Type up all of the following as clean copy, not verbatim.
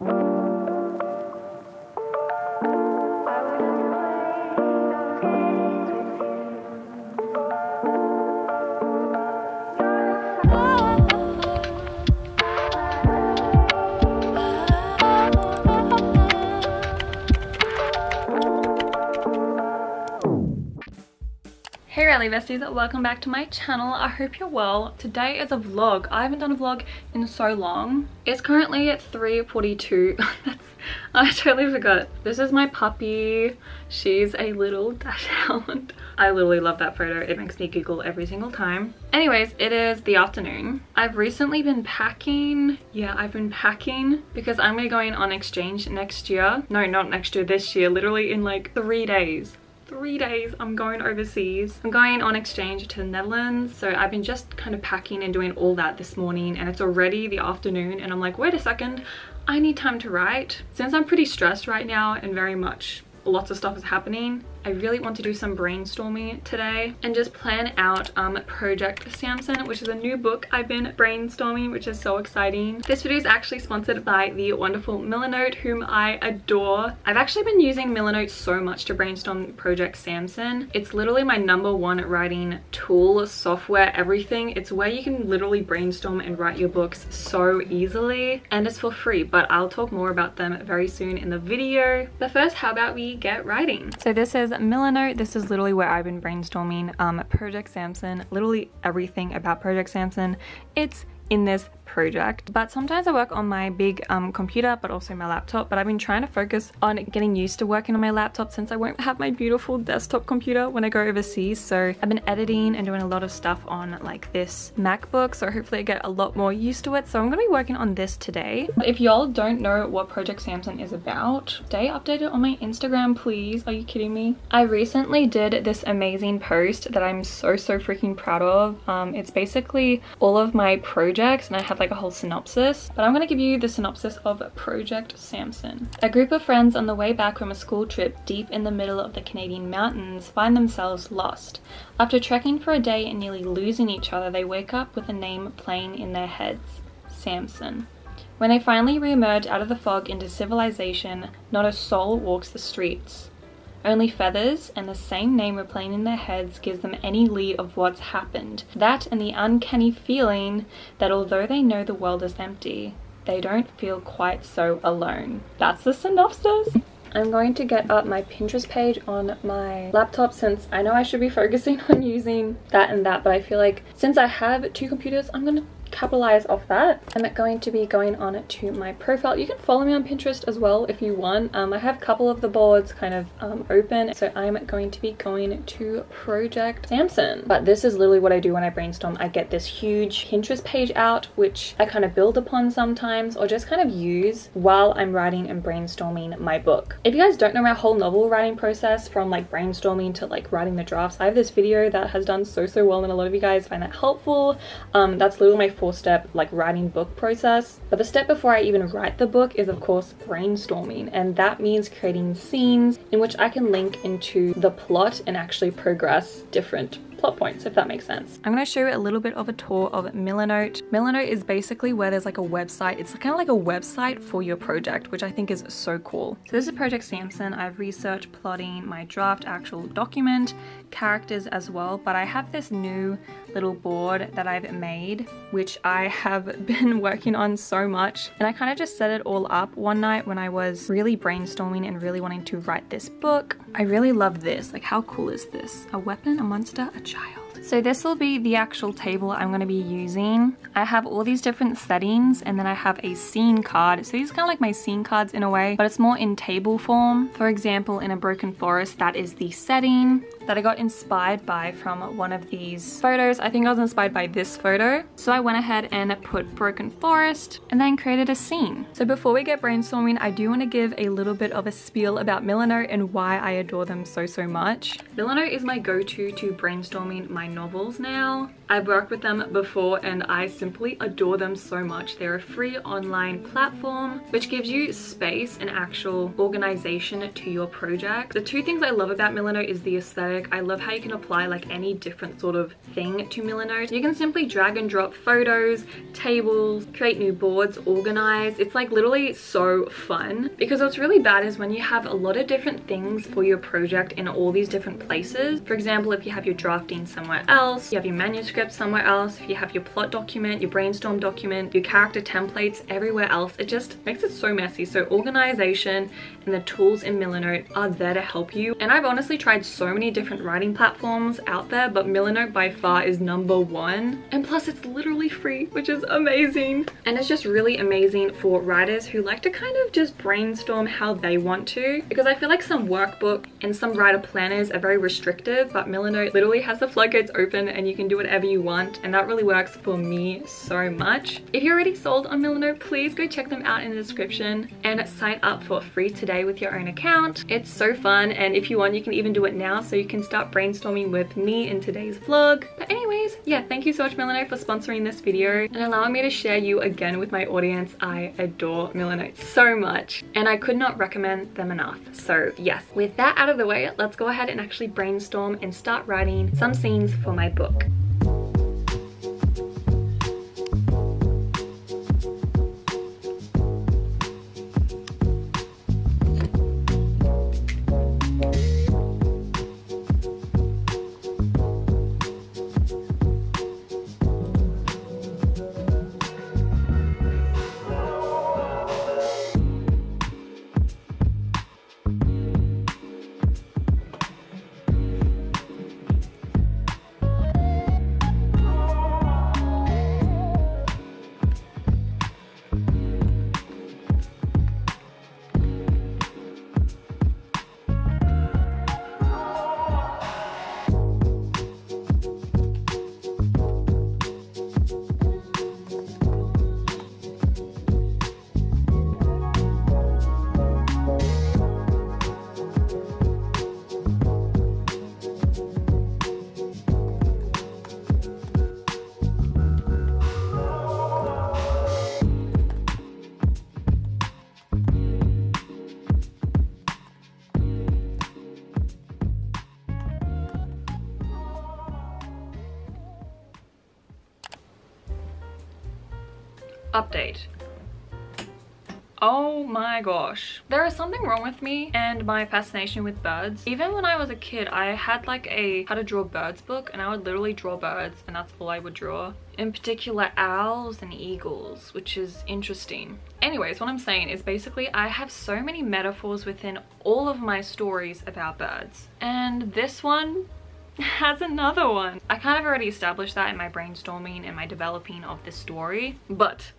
Hey Rally Besties, welcome back to my channel. I hope you're well. Today is a vlog. I haven't done a vlog in so long. It's currently at 3:42. I totally forgot. This is my puppy. She's a little dash hound. I literally love that photo. It makes me giggle every single time. Anyways, it is the afternoon. I've recently been packing. Yeah, I've been packing because I'm gonna be going on exchange next year. No, not next year, this year. Literally in like 3 days. 3 days I'm going overseas. I'm going on exchange to the Netherlands, so I've been just kind of packing and doing all that this morning, and it's already the afternoon and I'm like, wait a second, I need time to write. Since I'm pretty stressed right now and very much lots of stuff is happening, I really want to do some brainstorming today and just plan out Project Samson, which is a new book I've been brainstorming, which is so exciting. This video is actually sponsored by the wonderful Milanote, whom I adore. I've actually been using Milanote so much to brainstorm Project Samson. It's literally my #1 writing tool, software, everything. It's where you can literally brainstorm and write your books so easily, and it's for free, but I'll talk more about them very soon in the video. But first, how about we get writing? So this is Milanote. This is literally where I've been brainstorming Project Samson, literally everything about Project Samson. It's in this project. But sometimes I work on my big computer, but also my laptop, but I've been trying to focus on getting used to working on my laptop since I won't have my beautiful desktop computer when I go overseas. So I've been editing and doing a lot of stuff on like this MacBook, so hopefully I get a lot more used to it. So I'm gonna be working on this today. If y'all don't know what Project Samson is about, stay updated on my Instagram, please. Are you kidding me? I recently did this amazing post that I'm so freaking proud of. It's basically all of my projects, and I have like a whole synopsis, but I'm going to give you the synopsis of Project Samson. A group of friends on the way back from a school trip deep in the middle of the Canadian mountains find themselves lost. After trekking for a day and nearly losing each other, they wake up with a name playing in their heads: Samson. When they finally re-emerge out of the fog into civilization, not a soul walks the streets. Only feathers and the same name replaying in their heads gives them any lead of what's happened. That and the uncanny feeling that although they know the world is empty, they don't feel quite so alone. That's the synopsis. I'm going to get up my Pinterest page on my laptop since I know I should be focusing on using that and that, but I feel like since I have 2 computers, I'm gonna capitalize off that. I'm going to be going on to my profile. You can follow me on Pinterest as well if you want. I have a couple of the boards kind of open, so I'm going to be going to Project Samson. But this is literally what I do when I brainstorm. I get this huge Pinterest page out, which I kind of build upon sometimes, or just kind of use while I'm writing and brainstorming my book. If you guys don't know my whole novel writing process, from like brainstorming to like writing the drafts, I have this video that has done so well, and a lot of you guys find that helpful. That's literally my 4-step like writing book process. But the step before I even write the book is of course brainstorming, and that means creating scenes in which I can link into the plot and actually progress different plot points, if that makes sense. I'm going to show you a little bit of a tour of Milanote. Milanote is basically where there's like a website. It's kind of like a website for your project, which I think is so cool. So this is Project Samson. I've researched plotting, my draft actual document, characters as well, but I have this new little board that I've made, which I have been working on so much, and I kind of just set it all up one night when I was really brainstorming and really wanting to write this book. I really love this. Like, how cool is this? A weapon, a monster, a child. So this will be the actual table I'm going to be using. I have all these different settings, and then I have a scene card. So these are kind of like my scene cards in a way, but it's more in table form. For example, in A Broken Forest, that is the setting that I got inspired by from one of these photos. I think I was inspired by this photo. So I went ahead and put Broken Forest and then created a scene. So before we get brainstorming, I do want to give a little bit of a spiel about Milanote and why I adore them so much. Milanote is my go-to to brainstorming my novels now. I've worked with them before and I simply adore them so much. They're a free online platform which gives you space and actual organization to your project. The two things I love about Milanote is the aesthetic. I love how you can apply like any different sort of thing to Milanote. You can simply drag and drop photos, tables, create new boards, organize. It's like literally so fun, because what's really bad is when you have a lot of different things for your project in all these different places. For example, if you have your drafting somewhere else, you have your manuscript somewhere else, if you have your plot document, your brainstorm document, your character templates everywhere else, it just makes it so messy. So organization and the tools in Milanote are there to help you. And I've honestly tried so many different writing platforms out there, but Milanote by far is #1. And plus it's literally free, which is amazing. And it's just really amazing for writers who like to kind of just brainstorm how they want to, because I feel like some workbook and some writer planners are very restrictive, but Milanote literally has the floodgates open and you can do whatever you want, and that really works for me so much. If you're already sold on Milanote, please go check them out in the description and sign up for free today with your own account. It's so fun, and if you want you can even do it now so you can start brainstorming with me in today's vlog. But anyways, yeah, thank you so much Milanote for sponsoring this video and allowing me to share you again with my audience. I adore Milanote so much and I could not recommend them enough. So yes, with that out of the way, let's go ahead and actually brainstorm and start writing some scenes for my book. Update. Oh my gosh. There is something wrong with me and my fascination with birds. Even when I was a kid, I had like a how to draw birds book, and I would literally draw birds and that's all I would draw. In particular, owls and eagles, which is interesting. Anyways, what I'm saying is basically I have so many metaphors within all of my stories about birds. And this one has another one. I kind of already established that in my brainstorming and my developing of this story, but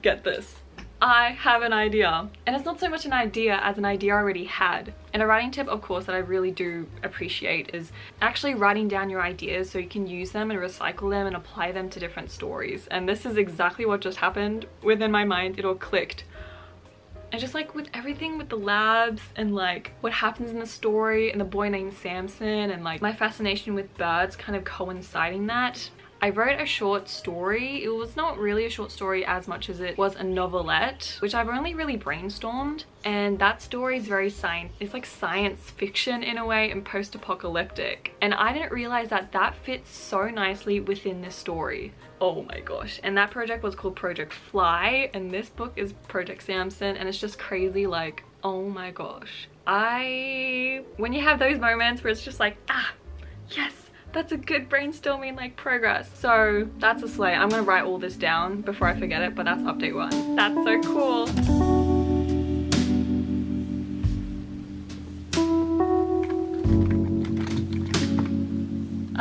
get this. I have an idea, and it's not so much an idea as an idea I already had. And a writing tip, of course, that I really do appreciate is actually writing down your ideas so you can use them and recycle them and apply them to different stories. And this is exactly what just happened within my mind. It all clicked. And just like with everything with the labs and like what happens in the story and the boy named Samson and like my fascination with birds kind of coinciding that, I wrote a short story. It was not really a short story as much as it was a novelette, which I've only really brainstormed. And that story is very it's like science fiction in a way and post-apocalyptic. And I didn't realize that that fits so nicely within this story. Oh my gosh. And that project was called Project Fly, and this book is Project Samson, and it's just crazy, like, oh my gosh. When you have those moments where it's just like, ah, yes, that's a good brainstorming like progress. So that's a slay. I'm gonna write all this down before I forget it, but that's update 1. That's so cool.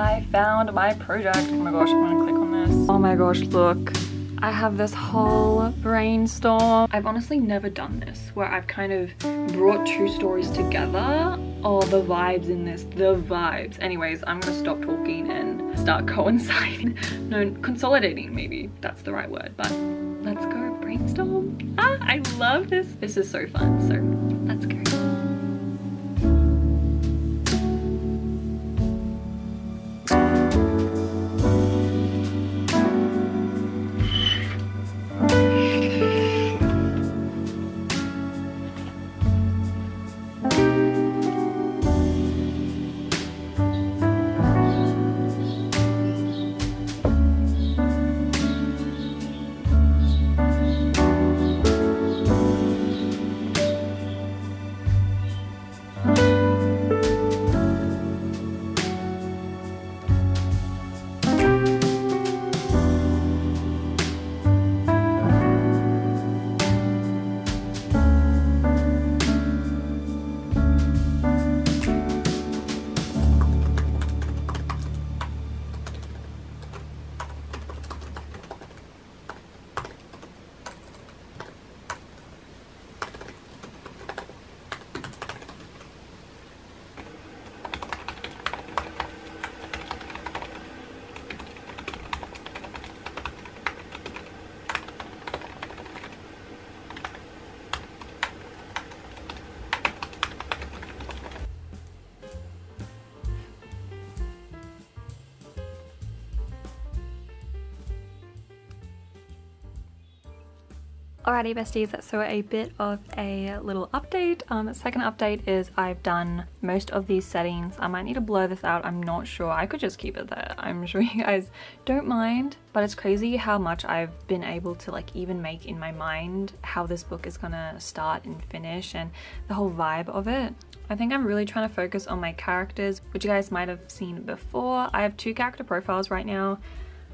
I found my project. Oh my gosh, I'm gonna click on this. Oh my gosh, look. I have this whole brainstorm. I've honestly never done this, where I've kind of brought 2 stories together. Oh, the vibes in this, the vibes. Anyways, I'm gonna stop talking and start coinciding. No, consolidating, maybe that's the right word, but let's go brainstorm. Ah, I love this. This is so fun, so let's go. Alrighty besties, so a bit of a little update. Second update is I've done most of these settings. I might need to blur this out, I'm not sure. I could just keep it there. I'm sure you guys don't mind, but it's crazy how much I've been able to like even make in my mind how this book is gonna start and finish and the whole vibe of it. I think I'm really trying to focus on my characters, which you guys might have seen before. I have 2 character profiles right now.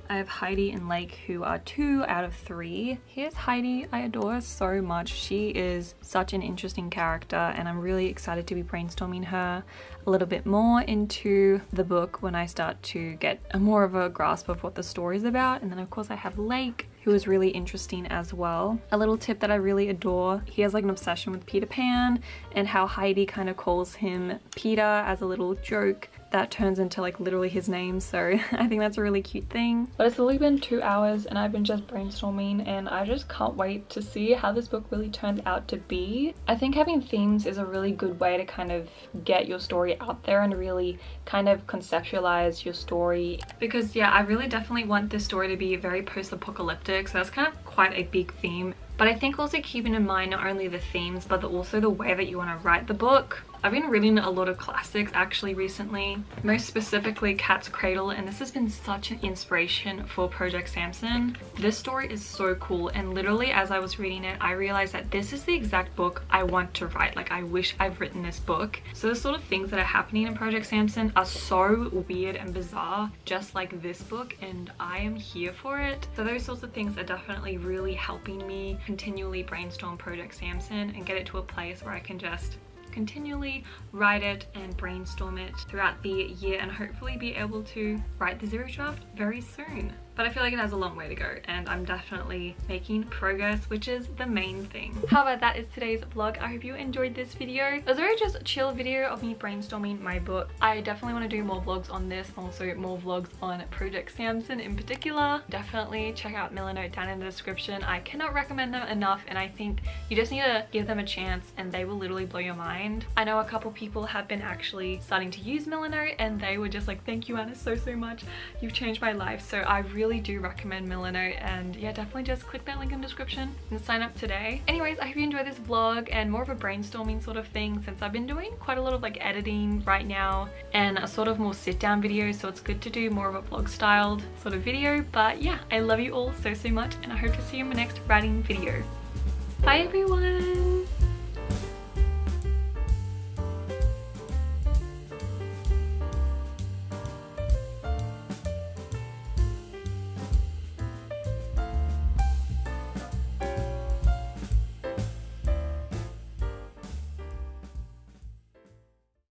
I have Heidi and Lake, who are 2 out of 3. Here's Heidi. I adore her so much. She is such an interesting character and I'm really excited to be brainstorming her a little bit more into the book when I start to get more of a grasp of what the story is about. And then of course I have Lake, who is really interesting as well. A little tip that I really adore, he has like an obsession with Peter Pan and how Heidi kind of calls him Peter as a little joke that turns into like literally his name, so I think that's a really cute thing. But it's literally been 2 hours and I've been just brainstorming and I just can't wait to see how this book really turns out to be. I think having themes is a really good way to kind of get your story out there and really kind of conceptualize your story, because yeah, I really definitely want this story to be very post-apocalyptic, so that's kind of quite a big theme. But I think also keeping in mind not only the themes but also the way that you want to write the book. I've been reading a lot of classics actually recently, most specifically Cat's Cradle, and this has been such an inspiration for Project Samson. This story is so cool, and literally as I was reading it I realized that this is the exact book I want to write. Like, I wish I've written this book. So the sort of things that are happening in Project Samson are so weird and bizarre, just like this book, and I am here for it. So those sorts of things are definitely really helping me continually brainstorm Project Samson and get it to a place where I can just continually write it and brainstorm it throughout the year and hopefully be able to write the 0 draft very soon. But I feel like it has a long way to go and I'm definitely making progress, which is the main thing. However, that is today's vlog. I hope you enjoyed this video. It was a very just chill video of me brainstorming my book. I definitely want to do more vlogs on this, also more vlogs on Project Samson in particular. Definitely check out Milanote down in the description. I cannot recommend them enough and I think you just need to give them a chance and they will literally blow your mind. I know a couple people have been actually starting to use Milanote and they were just like, thank you Anna so much, you've changed my life. So I really do recommend Milanote, and yeah, definitely just click that link in the description and sign up today. Anyways, I hope you enjoyed this vlog and more of a brainstorming sort of thing, since I've been doing quite a lot of like editing right now and a sort of more sit down video, so it's good to do more of a vlog styled sort of video. But yeah, I love you all so much and I hope to see you in my next writing video. Bye everyone!